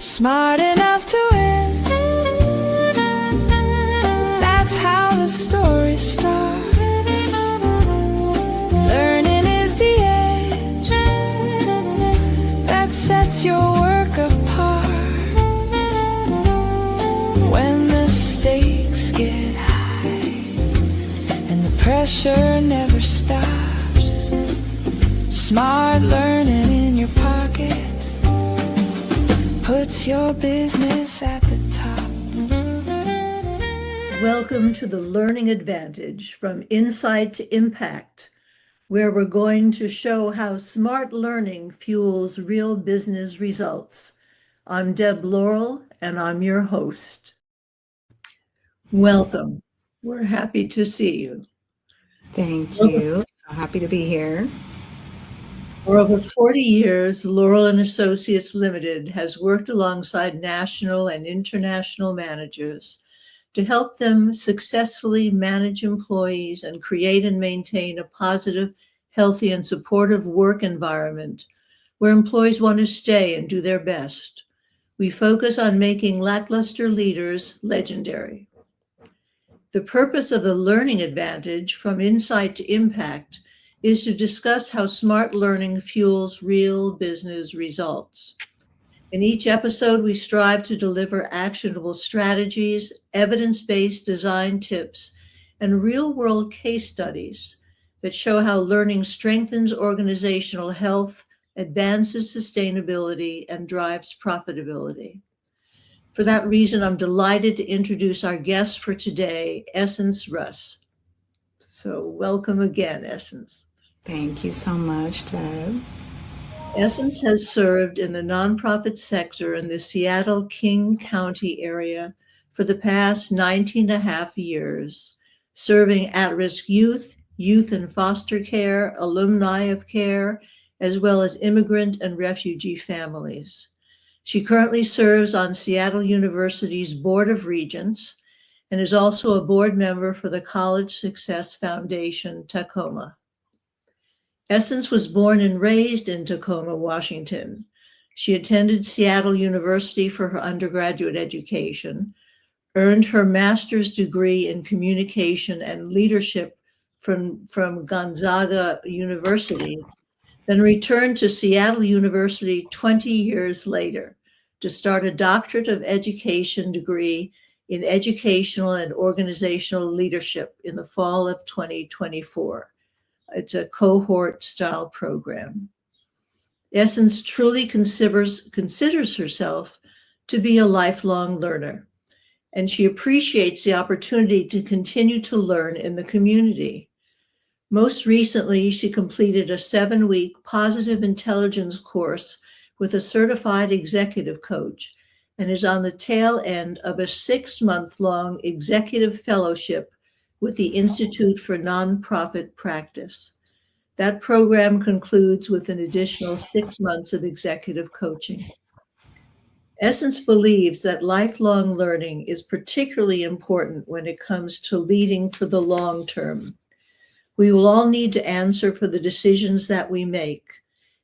Smart enough to win. That's how the story starts. Learning is the edge that sets your work apart. When the stakes get high and the pressure never stops, smart learning in your pocket puts your business at the top. Welcome to the Learning Advantage, from Insight to Impact, where we're going to show how smart learning fuels real business results. I'm Deb Laurel, and I'm your host. Welcome. We're happy to see you. Thank you. So happy to be here. For over 40 years, Laurel and Associates Limited has worked alongside national and international managers to help them successfully manage employees and create and maintain a positive, healthy, and supportive work environment where employees want to stay and do their best. We focus on making lackluster leaders legendary. The purpose of the Learning Advantage, from Insight to Impact, is to discuss how smart learning fuels real business results. In each episode, we strive to deliver actionable strategies, evidence-based design tips, and real-world case studies that show how learning strengthens organizational health, advances sustainability, and drives profitability. For that reason, I'm delighted to introduce our guest for today, Essence Russ. So welcome again, Essence. Thank you so much, Deb. Essence has served in the nonprofit sector in the Seattle King County area for the past 19 and a half years, serving at-risk youth, youth in foster care, alumni of care, as well as immigrant and refugee families. She currently serves on Seattle University's Board of Regents and is also a board member for the College Success Foundation, Tacoma. Essence was born and raised in Tacoma, Washington. She attended Seattle University for her undergraduate education, earned her master's degree in communication and leadership from Gonzaga University, then returned to Seattle University 20 years later to start a doctorate of education degree in educational and organizational leadership in the fall of 2024. It's a cohort-style program. Essence truly considers herself to be a lifelong learner, and she appreciates the opportunity to continue to learn in the community. Most recently, she completed a 7-week positive intelligence course with a certified executive coach and is on the tail end of a 6-month-long executive fellowship with the Institute for Nonprofit Practice. That program concludes with an additional 6 months of executive coaching. Essence believes that lifelong learning is particularly important when it comes to leading for the long term. We will all need to answer for the decisions that we make,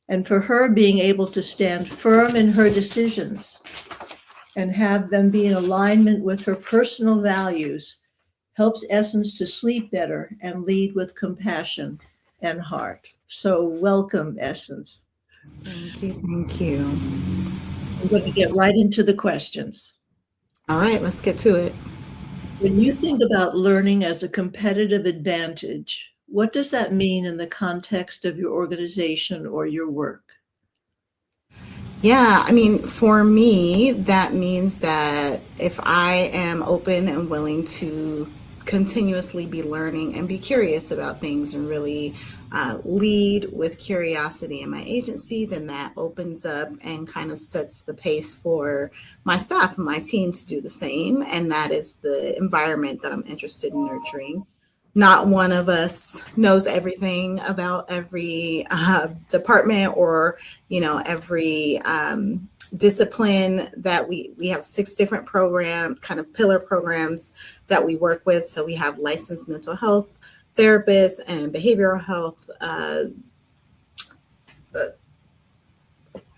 and for her, being able to stand firm in her decisions and have them be in alignment with her personal values helps Essence to sleep better and lead with compassion and heart. So welcome, Essence. Thank you. Thank you. I'm going to get right into the questions. All right, let's get to it. When you think about learning as a competitive advantage, what does that mean in the context of your organization or your work? Yeah, I mean, for me, that means that if I am open and willing to continuously be learning and be curious about things and really lead with curiosity in my agency, then that opens up and kind of sets the pace for my staff and my team to do the same. And that is the environment that I'm interested in nurturing. Not one of us knows everything about every department or, every discipline that we have 6 different kind of pillar programs that we work with. So we have licensed mental health therapists and behavioral health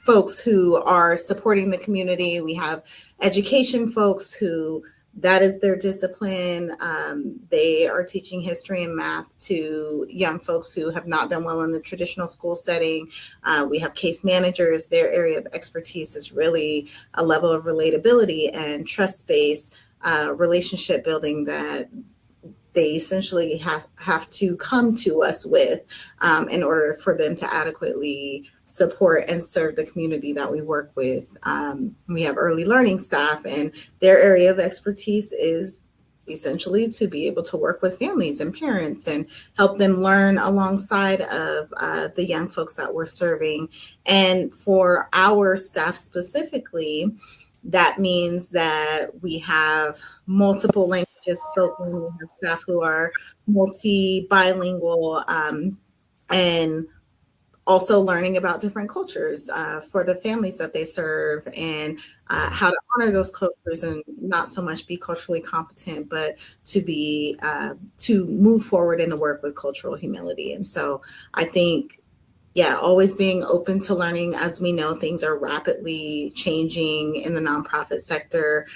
folks who are supporting the community. We have education folks who that is their discipline. They are teaching history and math to young folks who have not done well in the traditional school setting. We have case managers. Their area of expertise is really a level of relatability and trust-based relationship building that they essentially have to come to us with in order for them to adequately support and serve the community that we work with. We have early learning staff, and their area of expertise is essentially to be able to work with families and parents and help them learn alongside of the young folks that we're serving. And for our staff specifically, that means that we have multiple languages spoken. We have staff who are multi-bilingual, and also learning about different cultures for the families that they serve, and how to honor those cultures and not so much be culturally competent, but to be to move forward in the work with cultural humility. And so I think, yeah, always being open to learning. As we know, things are rapidly changing in the nonprofit sector,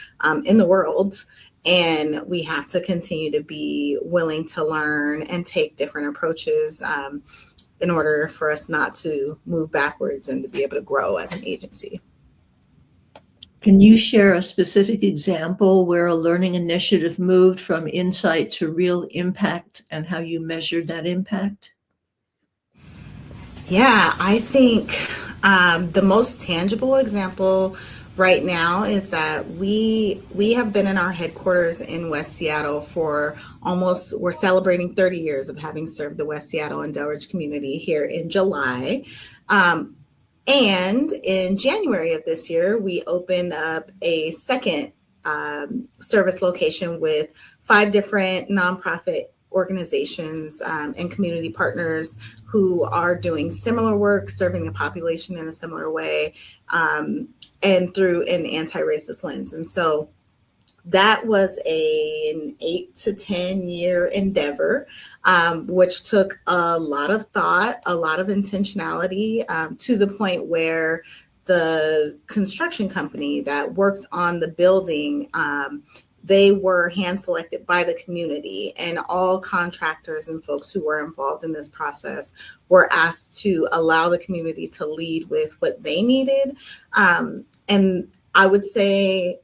in the world. And we have to continue to be willing to learn and take different approaches in order for us not to move backwards and to be able to grow as an agency. Can you share a specific example where a learning initiative moved from insight to real impact and how you measured that impact? Yeah, I think the most tangible example right now is that we have been in our headquarters in West Seattle for we're celebrating 30 years of having served the West Seattle and Delridge community here in July. And in January of this year, we opened up a second service location with 5 different nonprofit organizations and community partners who are doing similar work, serving the population in a similar way, and through an anti-racist lens. And so that was an 8 to 10 year endeavor, which took a lot of thought, a lot of intentionality, to the point where the construction company that worked on the building, they were hand selected by the community, and all contractors and folks who were involved in this process were asked to allow the community to lead with what they needed. And I would say,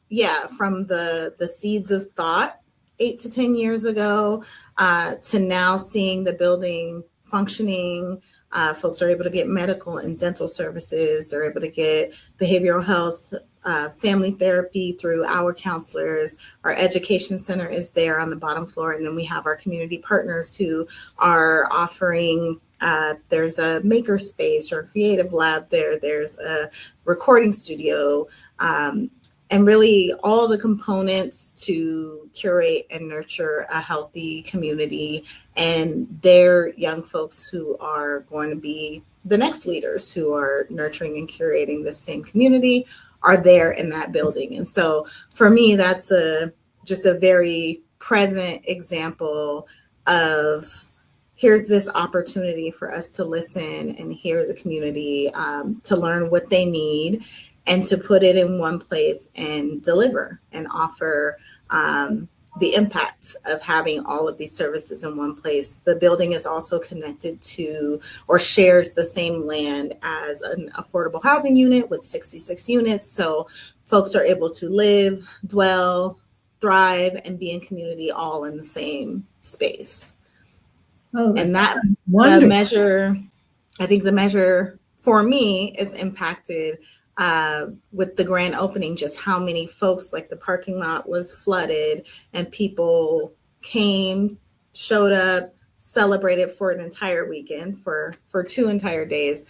yeah, from the seeds of thought 8 to 10 years ago to now seeing the building functioning. Folks are able to get medical and dental services. They're able to get behavioral health, family therapy through our counselors. Our education center is there on the bottom floor. And then we have our community partners who are offering, there's a maker space or creative lab there. There's a recording studio, and really all the components to curate and nurture a healthy community. And they're young folks who are going to be the next leaders who are nurturing and curating the same community are there in that building. And so for me, that's just a very present example of here's this opportunity for us to listen and hear the community, to learn what they need, and to put it in one place and deliver and offer the impact of having all of these services in one place. The building is also connected to or shares the same land as an affordable housing unit with 66 units. So folks are able to live, dwell, thrive, and be in community all in the same space. Oh, and that wonderful. the measure for me is impacted with the grand opening, just how many folks, like the parking lot was flooded and people came, showed up, celebrated for an entire weekend, for 2 entire days.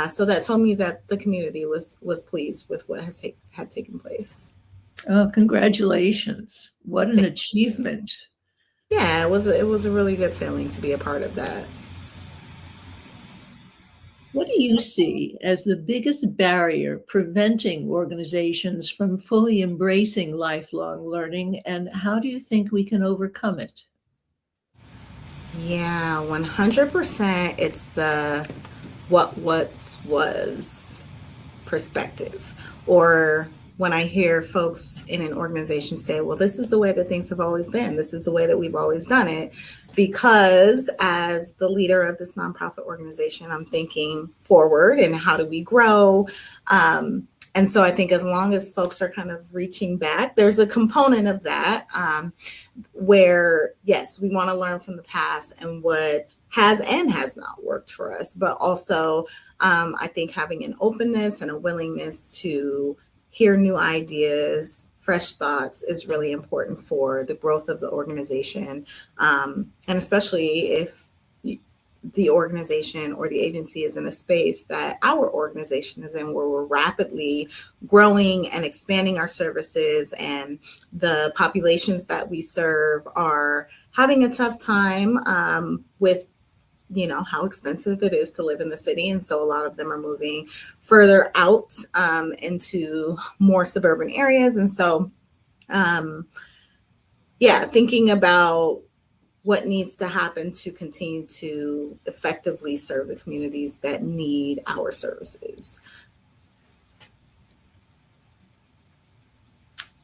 So that told me that the community was pleased with what had taken place. Oh, congratulations. What an achievement. Yeah, it was a really good feeling to be a part of that. What do you see as the biggest barrier preventing organizations from fully embracing lifelong learning, and how do you think we can overcome it? Yeah, 100%. It's the what was. perspective. Or when I hear folks in an organization say, well, this is the way that things have always been, this is the way that we've always done it. Because as the leader of this nonprofit organization, I'm thinking forward and how do we grow? And so I think as long as folks are kind of reaching back, there's a component of that where, yes, we want to learn from the past and what has and has not worked for us, but also I think having an openness and a willingness to hear new ideas, fresh thoughts is really important for the growth of the organization. And especially if the organization or the agency is in a space that our organization is in, where we're rapidly growing and expanding our services, and the populations that we serve are having a tough time with how expensive it is to live in the city. And so a lot of them are moving further out into more suburban areas. And so, thinking about what needs to happen to continue to effectively serve the communities that need our services.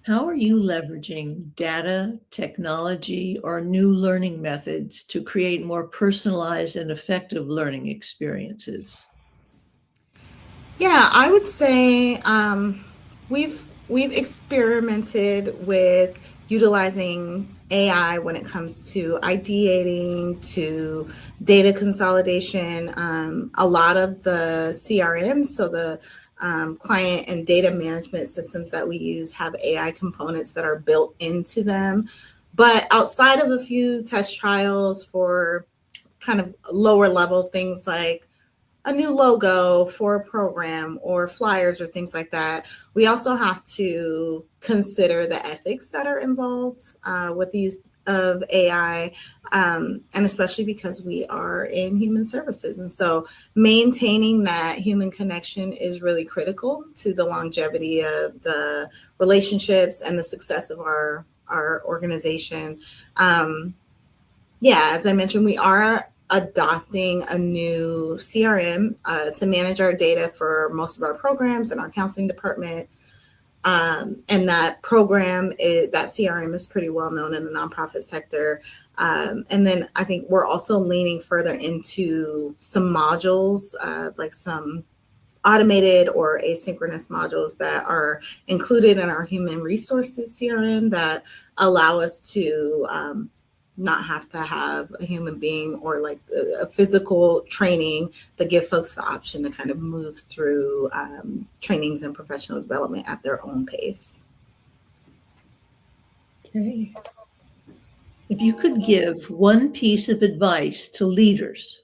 How are you leveraging data, technology, or new learning methods to create more personalized and effective learning experiences? Yeah, I would say we've experimented with utilizing AI when it comes to ideating, to data consolidation. A lot of the CRMs, so the client and data management systems that we use, have AI components that are built into them. But outside of a few test trials for kind of lower level things like a new logo for a program or flyers or things like that, we also have to consider the ethics that are involved with the use of AI, and especially because we are in human services. And so maintaining that human connection is really critical to the longevity of the relationships and the success of our organization. As I mentioned, we are adopting a new CRM to manage our data for most of our programs and our counseling department. And that CRM is pretty well known in the nonprofit sector. And then I think we're also leaning further into some modules, like some automated or asynchronous modules that are included in our human resources CRM that allow us to not have to have a human being or like a physical training, but give folks the option to kind of move through trainings and professional development at their own pace. Okay. If you could give one piece of advice to leaders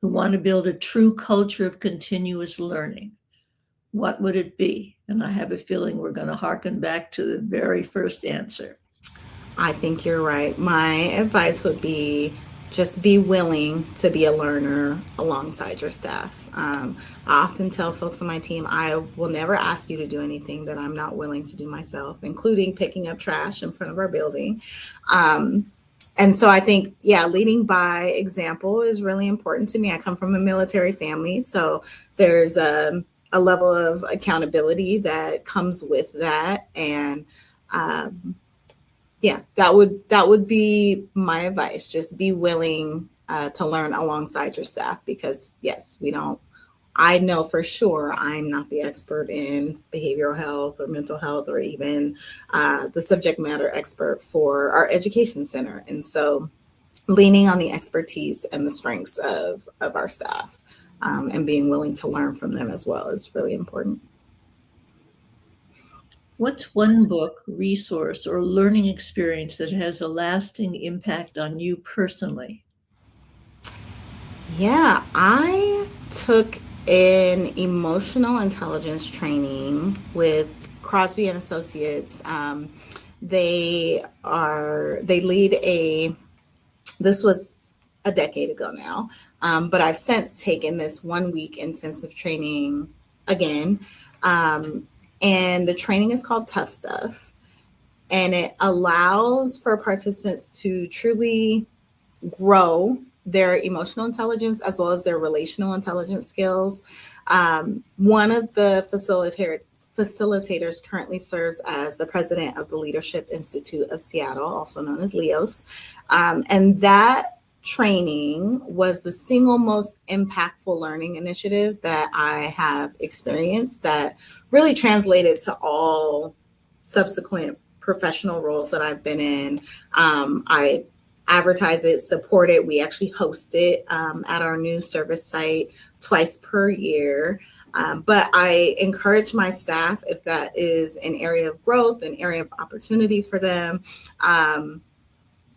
who want to build a true culture of continuous learning, what would it be? And I have a feeling we're going to harken back to the very first answer. I think you're right. My advice would be just be willing to be a learner alongside your staff. I often tell folks on my team, I will never ask you to do anything that I'm not willing to do myself, including picking up trash in front of our building. And so I think, leading by example is really important to me. I come from a military family, so there's a level of accountability that comes with that. And that would be my advice. Just be willing to learn alongside your staff, because yes, I know for sure I'm not the expert in behavioral health or mental health or even the subject matter expert for our education center. And so leaning on the expertise and the strengths of our staff and being willing to learn from them as well is really important. What's one book, resource, or learning experience that has a lasting impact on you personally? Yeah, I took an emotional intelligence training with Crosby and Associates. They lead this was a decade ago now, but I've since taken this 1 week intensive training again. And the training is called Tough Stuff. And it allows for participants to truly grow their emotional intelligence as well as their relational intelligence skills. One of the facilitators currently serves as the president of the Leadership Institute of Seattle, also known as LEOS. And that training was the single most impactful learning initiative that I have experienced that really translated to all subsequent professional roles that I've been in. I advertise it, support it. We actually host it at our new service site twice per year. But I encourage my staff, if that is an area of growth, an area of opportunity for them,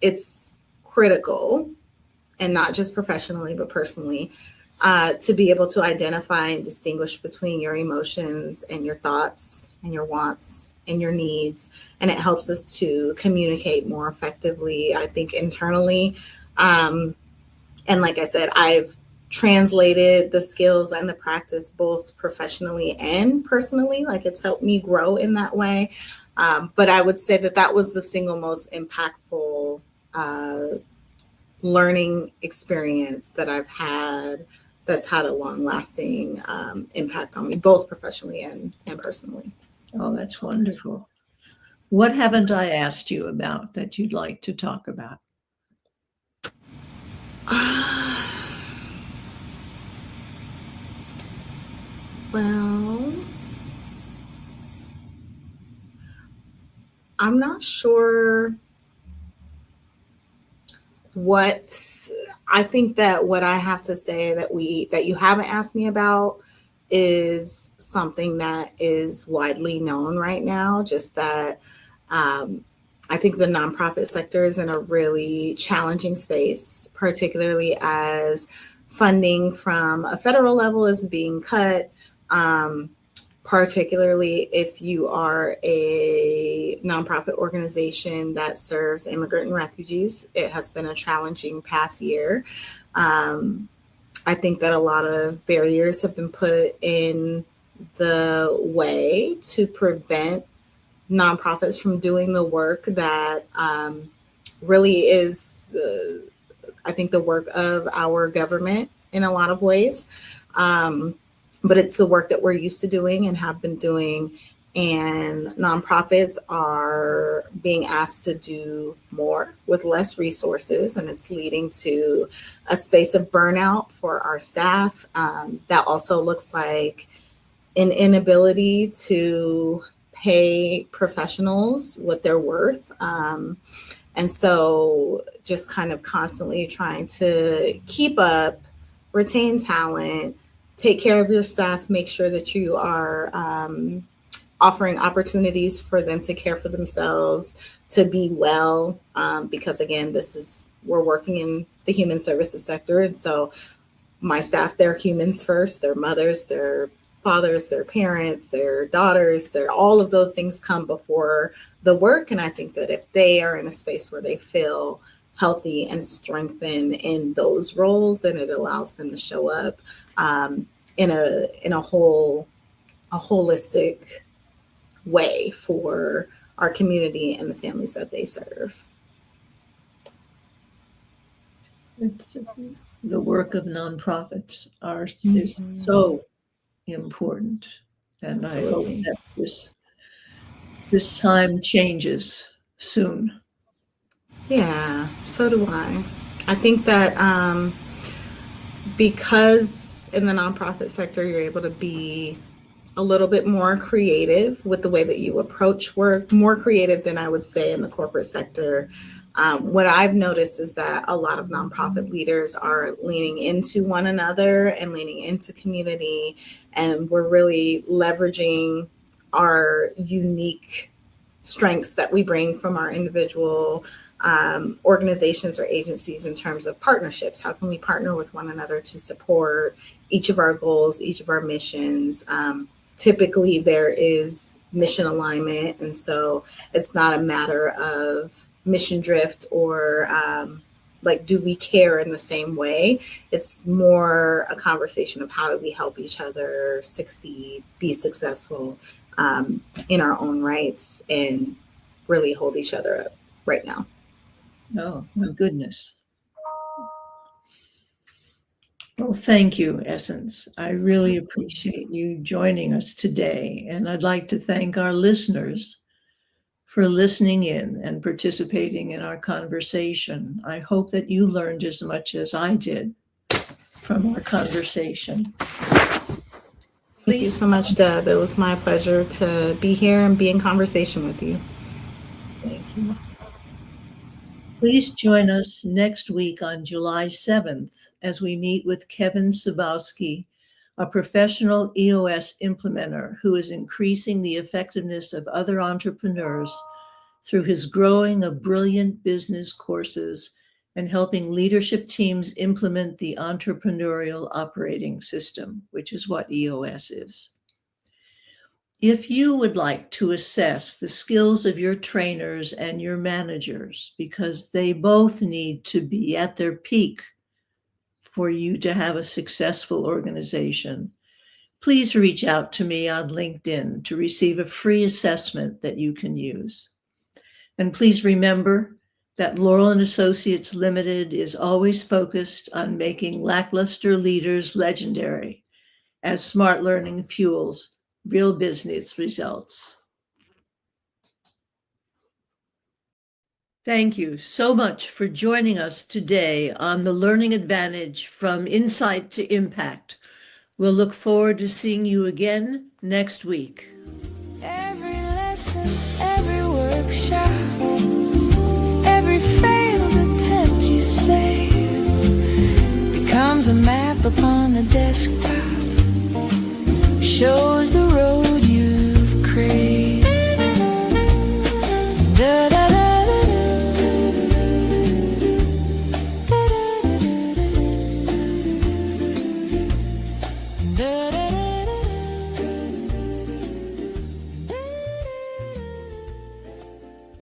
it's critical, and not just professionally, but personally, to be able to identify and distinguish between your emotions and your thoughts and your wants and your needs. And it helps us to communicate more effectively, I think, internally. And like I said, I've translated the skills and the practice both professionally and personally. Like, it's helped me grow in that way. But I would say that that was the single most impactful learning experience that I've had that's had a long lasting impact on me, both professionally and personally. Oh, that's wonderful. What haven't I asked you about that you'd like to talk about? Well, I'm not sure I think that what I have to say that you haven't asked me about is something that is widely known right now, just that I think the nonprofit sector is in a really challenging space, particularly as funding from a federal level is being cut. Particularly if you are a nonprofit organization that serves immigrant and refugees. It has been a challenging past year. I think that a lot of barriers have been put in the way to prevent nonprofits from doing the work that really is, I think, the work of our government in a lot of ways. But it's the work that we're used to doing and have been doing. And nonprofits are being asked to do more with less resources. And it's leading to a space of burnout for our staff. That also looks like an inability to pay professionals what they're worth. And so just kind of constantly trying to keep up, retain talent, take care of your staff, make sure that you are offering opportunities for them to care for themselves, to be well, because again, we're working in the human services sector. And so my staff, they're humans first, their mothers, their fathers, their parents, their daughters, all of those things come before the work. And I think that if they are in a space where they feel healthy and strengthened in those roles, then it allows them to show up in a holistic way for our community and the families that they serve. The work of nonprofits is so important, and Absolutely. I hope that this time changes soon. Yeah, so do I. I think that because in the nonprofit sector, you're able to be a little bit more creative with the way that you approach work, more creative than I would say in the corporate sector. What I've noticed is that a lot of nonprofit leaders are leaning into one another and leaning into community, and we're really leveraging our unique strengths that we bring from our individual organizations or agencies in terms of partnerships. How can we partner with one another to support each of our goals, each of our missions? Typically, there is mission alignment, and so it's not a matter of mission drift or like, do we care in the same way? It's more a conversation of how do we help each other succeed, be successful in our own rights, and really hold each other up right now. Oh, my goodness. Well, thank you, Essence. I really appreciate you joining us today. And I'd like to thank our listeners for listening in and participating in our conversation. I hope that you learned as much as I did from our conversation. Thank you so much, Deb. It was my pleasure to be here and be in conversation with you. Thank you. Please join us next week on July 7th as we meet with Kevin Sabowski, a professional EOS implementer who is increasing the effectiveness of other entrepreneurs through his growing of brilliant business courses and helping leadership teams implement the entrepreneurial operating system, which is what EOS is. If you would like to assess the skills of your trainers and your managers, because they both need to be at their peak for you to have a successful organization, please reach out to me on LinkedIn to receive a free assessment that you can use. And please remember that Laurel and Associates Limited is always focused on making lackluster leaders legendary as smart learning fuels real business results. Thank you so much for joining us today on the Learning Advantage from Insight to Impact. We'll look forward to seeing you again next week. Every lesson, every workshop, every failed attempt you save becomes a map upon the desktop, showing